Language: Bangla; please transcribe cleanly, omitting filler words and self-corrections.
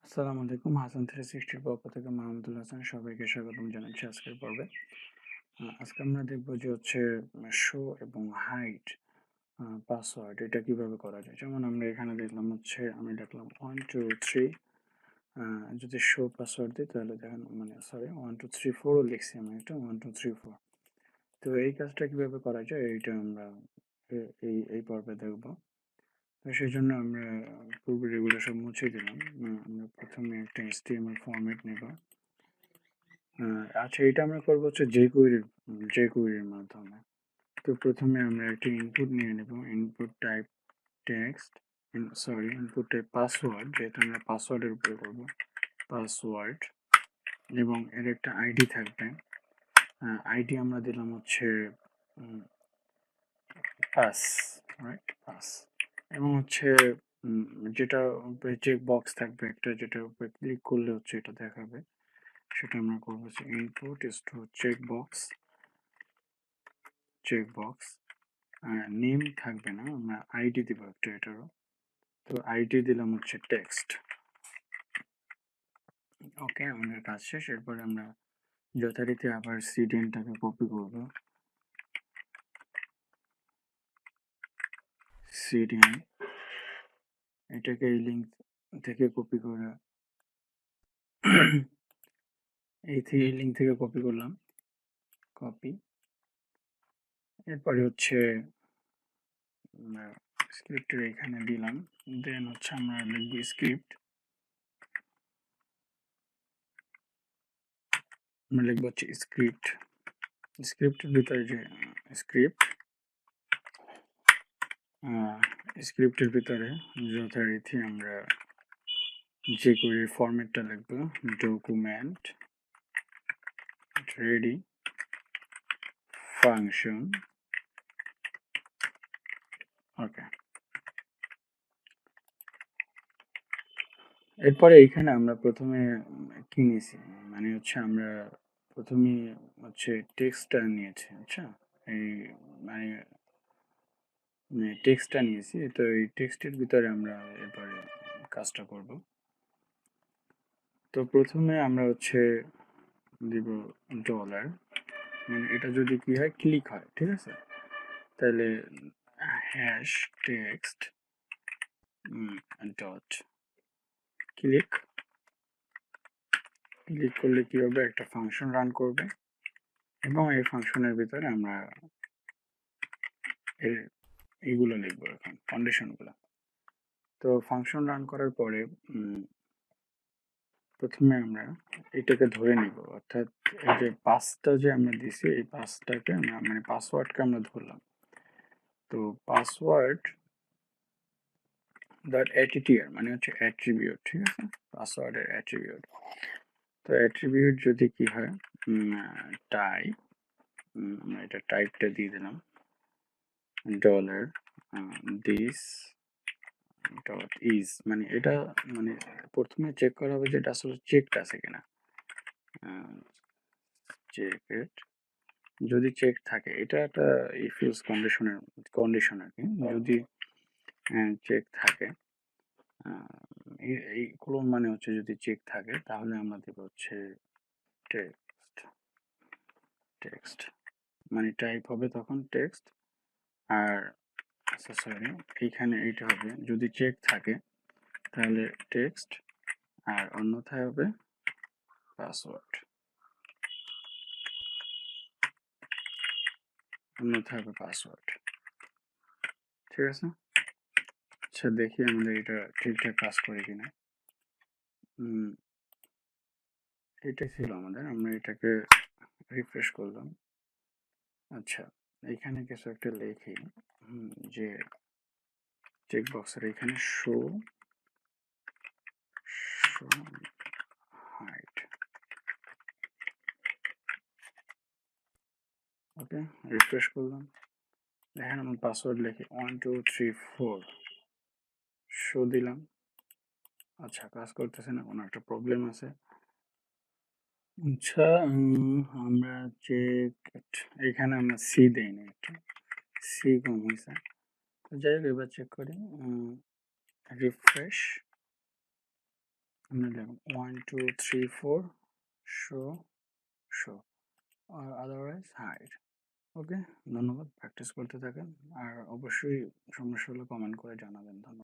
আসসালামু আলাইকুম। হাসান 360 পক্ষ থেকে মাহমুদুল হাসান সবাইকে স্বাগতম জানাচ্ছি আজকের পর্বে। আজকে আমরা দেখব যে হচ্ছে শো এবং হাইড পাসওয়ার্ড এটা কিভাবে করা যায়। যেমন আমরা এখানে দেখলাম হচ্ছে আমি লিখলাম 1 2 3 যদি শো পাসওয়ার্ড দিই তাহলে দেখেন মানে সরি 1 2 3 4 ও লিখছি আমি এটা 1 2 3 4। তো এই কাজটা কিভাবে করা যায় এইটা আমরা এই পর্বে দেখব। তো সেই জন্য আমরা পূর্বের এগুলো সব মুছে দিলাম। আমরা প্রথমে একটা HTML ফরম্যাট নেব। আচ্ছা, এটা আমরা করবো হচ্ছে jQuery-র মাধ্যমে। তো প্রথমে আমরা একটা ইনপুট নিয়ে নেব। Input type text, input type password, যেহেতু আমরা পাসওয়ার্ডের উপরে করব পাসওয়ার্ড, এবং এর একটা আইডি থাকবে। আইডি আমরা দিলাম হচ্ছে পাস, রাইট, পাস। এবং হচ্ছে যেটা উপরে চেক বক্স থাকবে একটা, যেটার উপরে ক্লিক করলে হচ্ছে এটা দেখাবে, সেটা আমরা করবো হচ্ছে input is to checkbox. Name থাকবে না, আমরা আইডি দিব একটা এটারও। তো আইডি দিলাম হচ্ছে টেক্সট। ওকে, আমাদের কাজ শেষ। এরপরে আমরা যথারীতি আবার সিডিএনটাকে কপি করব। সিডিএন এটাকে এই লিঙ্ক থেকে কপি করে এই লিঙ্ক থেকে কপি করলাম, কপি। এরপরে হচ্ছে স্ক্রিপ্টের এখানে দিলাম, দেন হচ্ছে আমরা লিখব স্ক্রিপ্ট। আমরা লিখবো হচ্ছে স্ক্রিপ্টের ভিতরে যে স্ক্রিপ্টের ভিতরে যথারীতি আমরা jQuery ফরম্যাটটা লিখবো, ডকুমেন্ট রেডি ফাংশন। ওকে, এরপরে এইখানে আমরা প্রথমে কি নিয়েছি, মানে হচ্ছে আমরা প্রথমে হচ্ছে টেক্সটটা নিয়েছি। আচ্ছা, এই মানে টেক্সটটা নিয়েছি। তো এই টেক্সটের ভিতরে আমরা এরপরে কাজটা করব। তো প্রথমে আমরা হচ্ছে দিব ডলার, মানে এটা যদি কি হয়, ক্লিক হয়, ঠিক আছে, তাহলে হ্যাশ টেক্সট ডট ক্লিক করলে কি হবে, একটা ফাংশন রান করবে, এবং এই ফাংশনের ভিতরে আমরা এইগুলো লিখবো, এখন কন্ডিশনগুলো। তো ফাংশন রান করার পরে প্রথমে আমরা এটাকে ধরে নিব, অর্থাৎ এই যে পাসটা যে আমরা দিছি, এই পাসটাকে আমরা মানে পাসওয়ার্ডকে আমরা ধরলাম। তো পাসওয়ার্ড ডট অ্যাটিটিআর মানে হচ্ছে অ্যাট্রিবিউট, ঠিক আছে, পাসওয়ার্ডের অ্যাট্রিবিউট। তো অ্যাট্রিবিউট যদি কি হয়, টাইপ, আমরা এটা টাইপটা দিয়ে দিলাম ডলার দিস ডট ইজ, মানে এটা মানে প্রথমে চেক করা হবে যে এটা আসলে চেকড আছে কিনা। চেকড, যদি চেক থাকে, এটা একটা ইফ ইউজ কন্ডিশন আর কি। যদি চেক থাকে, এই কোলন মানে হচ্ছে যদি চেক থাকে, তাহলে আমরা দেব হচ্ছে টেক্সট, মানে টাইপ হবে তখন টেক্সট। আর সরি, এইখানে এইটা হবে যদি চেক থাকে তাহলে টেক্সট, আর অন্যথায় হবে পাসওয়ার্ড, ঠিক আছে। আচ্ছা, দেখি আমাদের এটা ঠিকঠাক কাজ করে কিনা। এটা ছিল আমাদের, আমরা এটাকে রিফ্রেশ করলাম। আচ্ছা, এখানে কিছু একটা লিখি, যে চেকবক্সের এখানে শো হাইট। ওকে, রিফ্রেশ করলাম, দেখেন আমার পাসওয়ার্ড লিখে 1 2 3 4 শো দিলাম। আচ্ছা, কাজ করতেছে না, কোনো একটা প্রবলেম আছে। আচ্ছা, আমরা চেক, এখানে আমরা সি দেইনি, একটা সি কম হয়েছে। যাই হোক, এবার চেক করি, রিফ্রেশ, আমরা লিখব 1 2 3 4 শো শো আর আদারওয়াইজ হাইড। ওকে, ধন্যবাদ। প্র্যাকটিস করতে থাকেন আর অবশ্যই সমস্যা হলে কমেন্ট করে জানাবেন। ধন্যবাদ।